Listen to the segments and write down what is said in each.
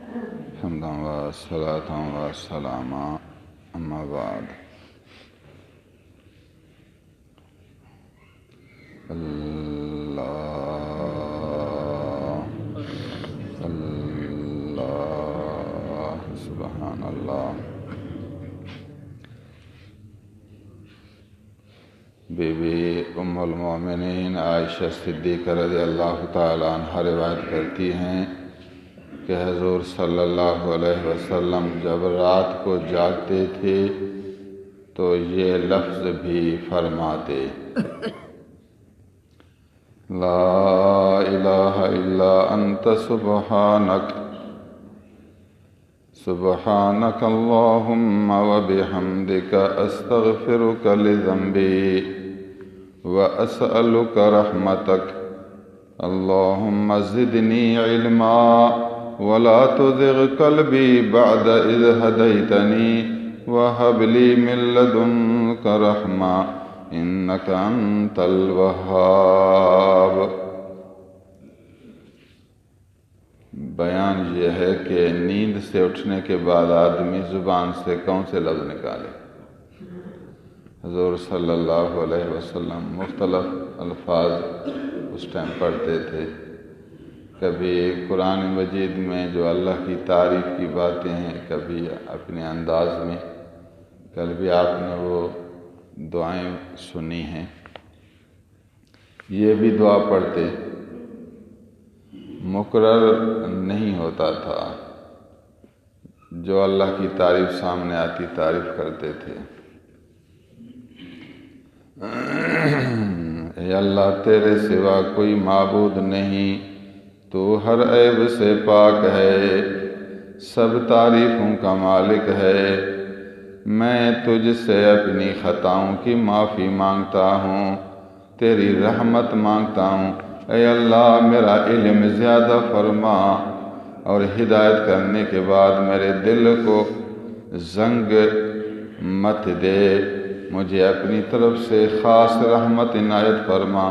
حمدا و صلاۃ و سلام اما بعد اللہ سبحان اللہ۔ بی بی ام المومنین عائشہ صدیقہ رضی اللہ تعالی عنہ روایت کرتی ہیں کہ حضور صلی اللہ علیہ وسلم جب رات کو جاگتے تھے تو یہ لفظ بھی فرماتے: لا الہ الا انت سبحانک سبحانک اللہم وبحمدک استغفرک لذنبی واسألک رحمتک اللہم زدنی علما ولا تزغ قلبی بعد اذ ہدیتنی وہب لی من لدنک رحمہ انک انت الوہاب۔ بیان یہ ہے کہ نیند سے اٹھنے کے بعد آدمی زبان سے کون سے لفظ نکالے۔ حضور صلی اللہ علیہ وسلم مختلف الفاظ اس ٹائم پڑھتے تھے۔ کبھی قرآن مجید میں جو اللہ کی تعریف کی باتیں ہیں، کبھی اپنے انداز میں، کبھی آپ نے وہ دعائیں سنی ہیں۔ یہ بھی دعا پڑھتے، مقرر نہیں ہوتا تھا، جو اللہ کی تعریف سامنے آتی تعریف کرتے تھے۔ اے اللہ، تیرے سوا کوئی معبود نہیں، تو ہر عیب سے پاک ہے، سب تعریفوں کا مالک ہے۔ میں تجھ سے اپنی خطاؤں کی معافی مانگتا ہوں، تیری رحمت مانگتا ہوں۔ اے اللہ، میرا علم زیادہ فرما اور ہدایت کرنے کے بعد میرے دل کو زنگ مت دے، مجھے اپنی طرف سے خاص رحمت عنایت فرما،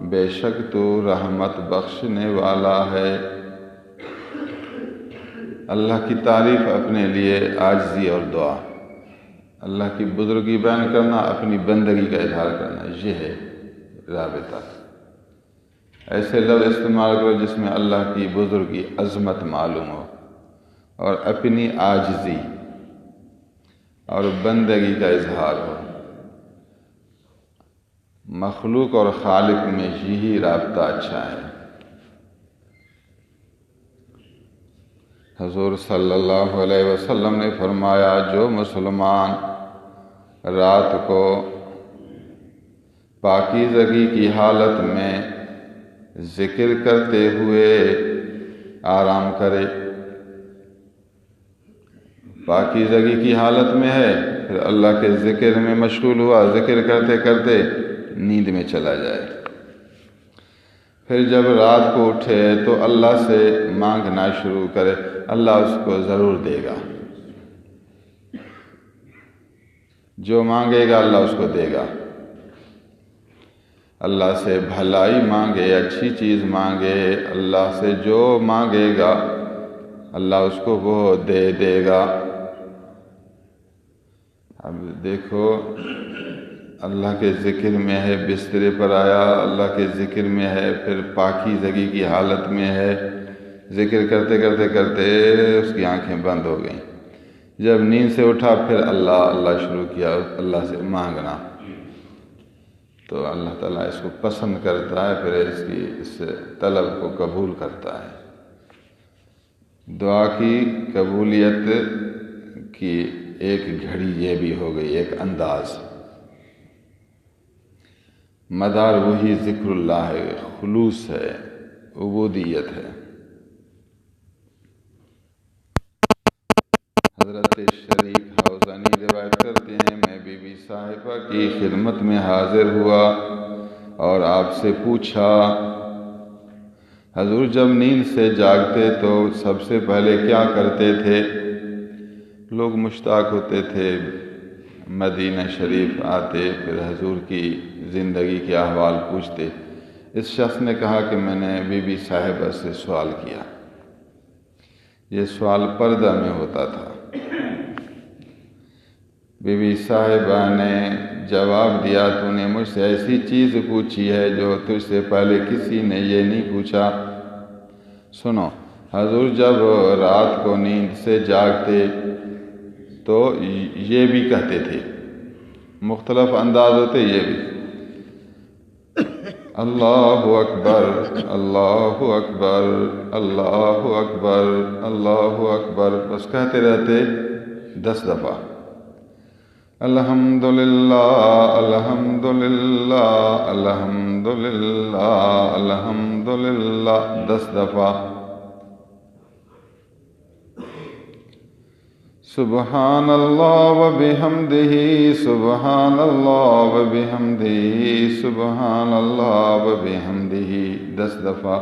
بے شک تو رحمت بخشنے والا ہے۔ اللہ کی تعریف اپنے لیے عاجزی اور دعا، اللہ کی بزرگی بیان کرنا، اپنی بندگی کا اظہار کرنا، یہ ہے رابطہ۔ ایسے لفظ استعمال کرو جس میں اللہ کی بزرگی، عظمت معلوم ہو، اور اپنی عاجزی اور بندگی کا اظہار ہو۔ مخلوق اور خالق میں یہی رابطہ اچھا ہے۔ حضور صلی اللہ علیہ وسلم نے فرمایا، جو مسلمان رات کو پاکیزگی کی حالت میں ذکر کرتے ہوئے آرام کرے، پاکیزگی کی حالت میں ہے، پھر اللہ کے ذکر میں مشغول ہوا، ذکر کرتے کرتے نیند میں چلا جائے، پھر جب رات کو اٹھے تو اللہ سے مانگنا شروع کرے، اللہ اس کو ضرور دے گا۔ جو مانگے گا اللہ اس کو دے گا۔ اللہ سے بھلائی مانگے، اچھی چیز مانگے، اللہ سے جو مانگے گا اللہ اس کو وہ دے گا۔ اب دیکھو، اللہ کے ذکر میں ہے، بسترے پر آیا اللہ کے ذکر میں ہے، پھر پاکیزگی کی حالت میں ہے، ذکر کرتے کرتے کرتے اس کی آنکھیں بند ہو گئیں، جب نیند سے اٹھا پھر اللہ اللہ شروع کیا، اللہ سے مانگنا، تو اللہ تعالیٰ اس کو پسند کرتا ہے، پھر اس طلب کو قبول کرتا ہے۔ دعا کی قبولیت کی ایک گھڑی یہ بھی ہو گئی، ایک انداز، مدار وہی ذکر اللہ ہے، خلوص ہے، عبودیت ہے۔ حضرت شریک حوزانی روایت کرتے ہیں، میں بی بی صاحبہ کی خدمت میں حاضر ہوا اور آپ سے پوچھا، حضور جب نیند سے جاگتے تو سب سے پہلے کیا کرتے تھے؟ لوگ مشتاق ہوتے تھے، مدینہ شریف آتے، پھر حضور کی زندگی کے احوال پوچھتے۔ اس شخص نے کہا کہ میں نے بی بی صاحبہ سے سوال کیا، یہ سوال پردہ میں ہوتا تھا۔ بی بی صاحبہ نے جواب دیا، تو نے مجھ سے ایسی چیز پوچھی ہے جو تجھ سے پہلے کسی نے یہ نہیں پوچھا۔ سنو، حضور جب رات کو نیند سے جاگتے تو یہ بھی کہتے تھے، مختلف انداز ہوتے یہ بھی، اللہ اکبر اللہ اکبر اللہ اکبر اللہ اکبر، بس کہتے رہتے 10 دفعہ، الحمدللہ الحمدللہ الحمدللہ الحمدللہ 10 دفعہ، سبحان اللہ و بحمدہ سبحان اللہ و بحمدہ سبحان اللہ و بحمدہ 10 دفعہ،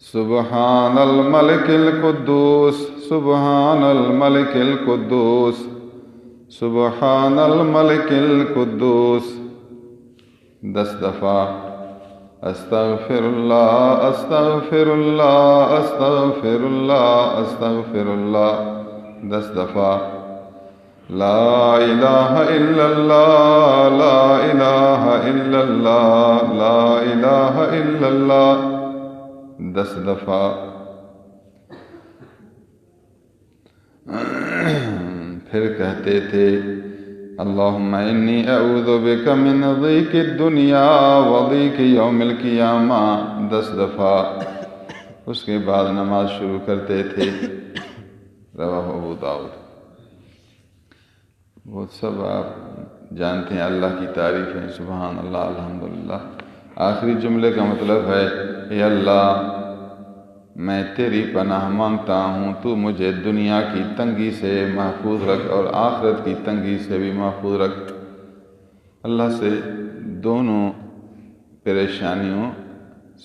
سبحان الملک القدوس سبحان الملک القدوس سبحان الملک القدوس 10 دفعہ، استغفر اللہ استغفر اللہ استغفر اللہ استغفر اللہ 10 دفعہ، لا الہ الا اللہ لا الہ الا اللہ لا الہ الا اللہ 10 دفعہ، پھر کہتے تھے اللہم انی اعوذ بک من ضیق الدنیا و ضیق یوم القیامہ 10 دفعہ، اس کے بعد نماز شروع کرتے تھے۔ رواہ ابو داؤد۔ وہ سب آپ جانتے ہیں، اللہ کی تعریف ہے، سبحان اللہ الحمدللہ۔ آخری جملے کا مطلب ہے، اے اللہ میں تیری پناہ مانگتا ہوں، تو مجھے دنیا کی تنگی سے محفوظ رکھ اور آخرت کی تنگی سے بھی محفوظ رکھ۔ اللہ سے دونوں پریشانیوں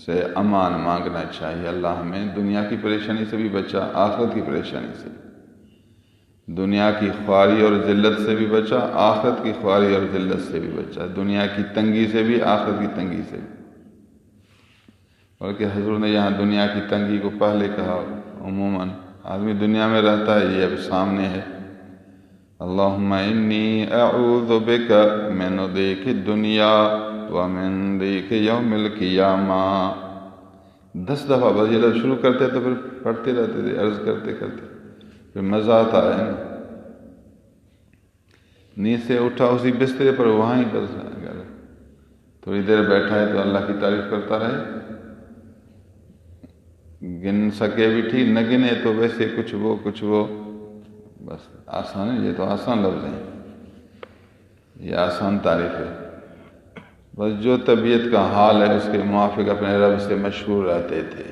سے امان مانگنا چاہیے۔ اللہ ہمیں دنیا کی پریشانی سے بھی بچا، آخرت کی پریشانی سے، دنیا کی خواری اور ذلت سے بھی بچا، آخرت کی خواری اور ذلت سے بھی بچا، دنیا کی تنگی سے بھی، آخرت کی تنگی سے بھی۔ بلکہ حضور نے یہاں دنیا کی تنگی کو پہلے کہا، عموماً آدمی دنیا میں رہتا ہے، یہ اب سامنے ہے، اللہم انی اعوذ بک من ضیق الدنیا ومن ضیق یوم القیامہ 10 دفعہ، بس یہ لفظ شروع کرتے تو پھر پڑھتے رہتے تھے، عرض کرتے کرتے، پھر مزہ آتا ہے نا۔ نیند سے اٹھا اسی بسترے پر وہاں ہی بس تھوڑی دیر بیٹھا ہے تو اللہ کی تعریف کرتا رہے، گن سکے بھی ٹھیک، نہ گنے تو ویسے کچھ وہ بس آسان ہے، یہ تو آسان لفظ ہیں، یہ آسان تعریف ہے، بس جو طبیعت کا حال ہے اس کے موافق اپنے رب سے مشغول رہتے تھے۔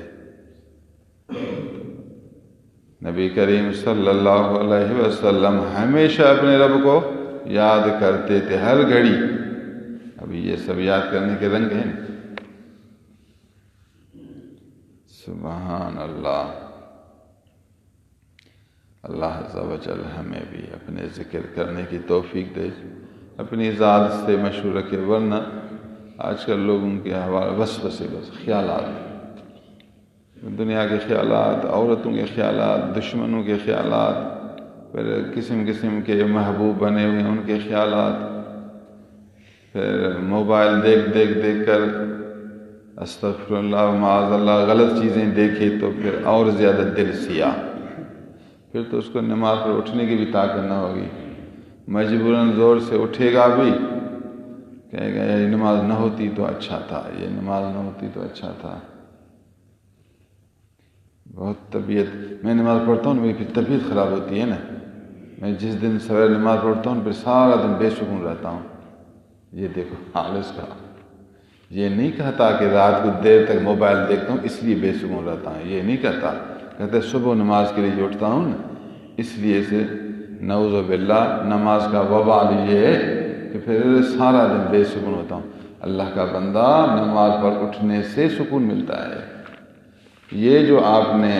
نبی کریم صلی اللہ علیہ وسلم ہمیشہ اپنے رب کو یاد کرتے تھے، ہر گھڑی۔ ابھی یہ سب یاد کرنے کے رنگ ہیں۔ سبحان اللہ۔ اللہ عز و جل ہمیں بھی اپنے ذکر کرنے کی توفیق دے، اپنی ذات سے مشہور رکھے، ورنہ آج کل لوگوں کے حوالے بس خیالات، دنیا کے خیالات، عورتوں کے خیالات، دشمنوں کے خیالات، پھر قسم قسم کے محبوب بنے ہوئے ان کے خیالات، پھر موبائل دیکھ کر استغفر اللہ معاذ اللہ غلط چیزیں دیکھے تو پھر اور زیادہ دل سیاہ، پھر تو اس کو نماز پر اٹھنے کی بھی طاقت نہ ہوگی، مجبوراً زور سے اٹھے گا بھی، کہے گا یہ نماز نہ ہوتی تو اچھا تھا، یہ نماز نہ ہوتی تو اچھا تھا۔ بہت طبیعت، میں نماز پڑھتا ہوں میری پھر طبیعت خراب ہوتی ہے نا، میں جس دن سویرے نماز پڑھتا ہوں پھر سارا دن بے سکون رہتا ہوں۔ یہ دیکھو حال اس کا، یہ نہیں کہتا کہ رات کو دیر تک موبائل دیکھتا ہوں اس لیے بے سکون رہتا ہوں، یہ نہیں کہتا، کہتے صبح نماز کے لیے اٹھتا ہوں نا اس لیے سے نعوذ باللہ نماز کا وبال یہ ہے کہ پھر سارا دن بے سکون ہوتا ہوں۔ اللہ کا بندہ نماز پر اٹھنے سے سکون ملتا ہے۔ یہ جو آپ نے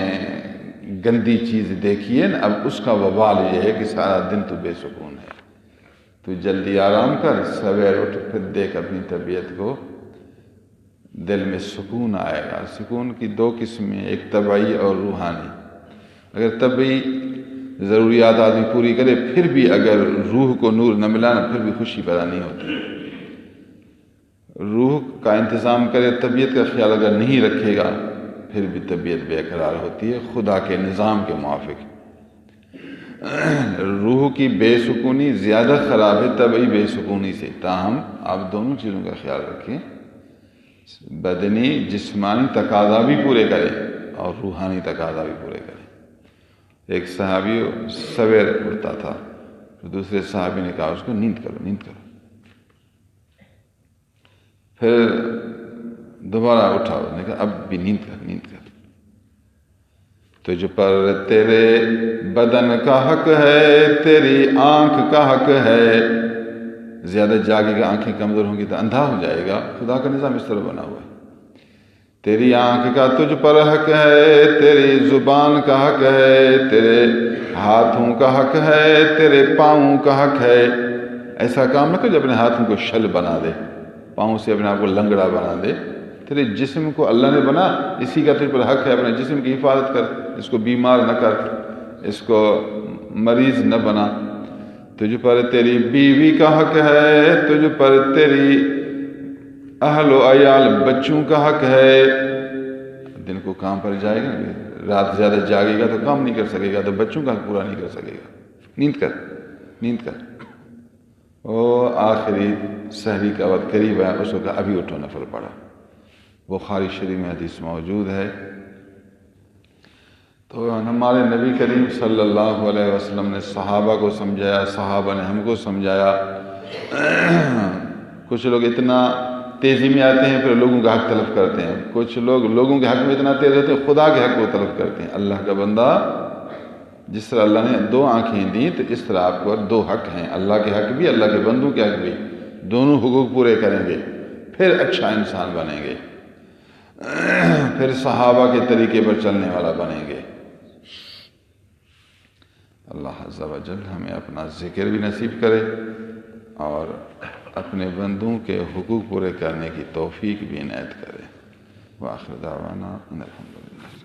گندی چیز دیکھی ہے نا، اب اس کا وبال یہ ہے کہ سارا دن تو بے سکون ہے۔ تو جلدی آرام کر، سویر اٹھ، پھر دیکھ اپنی طبیعت کو، دل میں سکون آئے گا۔ سکون کی دو قسمیں، ایک طبعی اور روحانی۔ اگر طبعی ضروریات آدمی پوری کرے پھر بھی اگر روح کو نور نہ ملا نا، پھر بھی خوشی پیدا نہیں ہوتی۔ روح کا انتظام کرے، طبیعت کا خیال اگر نہیں رکھے گا پھر بھی طبیعت بے قرار ہوتی ہے خدا کے نظام کے موافق۔ روح کی بے سکونی زیادہ خراب ہے طبعی بے سکونی سے۔ تاہم آپ دونوں چیزوں کا خیال رکھیں، بدنی جسمانی تقاضا بھی پورے کریں اور روحانی تقاضا بھی پورے کریں۔ ایک صحابی سویر اٹھتا تھا، دوسرے صحابی نے کہا اس کو نیند کرو نیند کرو، پھر دوبارہ اٹھا، اس نے کہا اب بھی نیند کر نیند کر۔ تجھ پر تیرے بدن کا حق ہے، تیری آنکھ کا حق ہے۔ زیادہ جاگے گا، آنکھیں کمزور ہوں گی تو اندھا ہو جائے گا۔ خدا کا نظام اس طرح بنا ہوا ہے۔ تیری آنکھ کا تجھ پر حق ہے، تیری زبان کا حق ہے، تیرے ہاتھوں کا حق ہے، تیرے پاؤں کا حق ہے۔ ایسا کام نہ کر جو اپنے ہاتھوں کو شل بنا دے، پاؤں سے اپنے آپ کو لنگڑا بنا دے۔ تیرے جسم کو اللہ نے بنا، اسی کا تجھ پر حق ہے، اپنے جسم کی حفاظت کر، اس کو بیمار نہ کر، اس کو مریض نہ بنا۔ تجھ پر تیری بیوی کا حق ہے، تجھ پر تیری اہل و عیال بچوں کا حق ہے۔ دن کو کام پر جائے گا، رات زیادہ جاگے گا تو کام نہیں کر سکے گا، تو بچوں کا حق پورا نہیں کر سکے گا۔ نیند کر نیند کر۔ وہ آخری سحری کا وقت قریب ہے، اس کو ابھی اٹھو نفل پڑا۔ بخاری شریف میں حدیث موجود ہے۔ تو ہمارے نبی کریم صلی اللہ علیہ وسلم نے صحابہ کو سمجھایا، صحابہ نے ہم کو سمجھایا۔ کچھ لوگ اتنا تیزی میں آتے ہیں پھر لوگوں کا حق تلف کرتے ہیں، کچھ لوگ لوگوں کے حق میں اتنا تیز ہوتے ہیں خدا کے حق کو تلف کرتے ہیں۔ اللہ کا بندہ، جس طرح اللہ نے دو آنکھیں دیں تو اس طرح آپ کو دو حق ہیں، اللہ کے حق بھی اللہ کے بندوں کے حق بھی، دونوں حقوق پورے کریں گے پھر اچھا انسان بنیں گے، پھر صحابہ کے طریقے پر چلنے والا بنیں گے۔ اللہ عز و جل ہمیں اپنا ذکر بھی نصیب کرے اور اپنے بندوں کے حقوق پورے کرنے کی توفیق بھی عنایت کرے۔ وآخر دعوانا ان الحمدللہ۔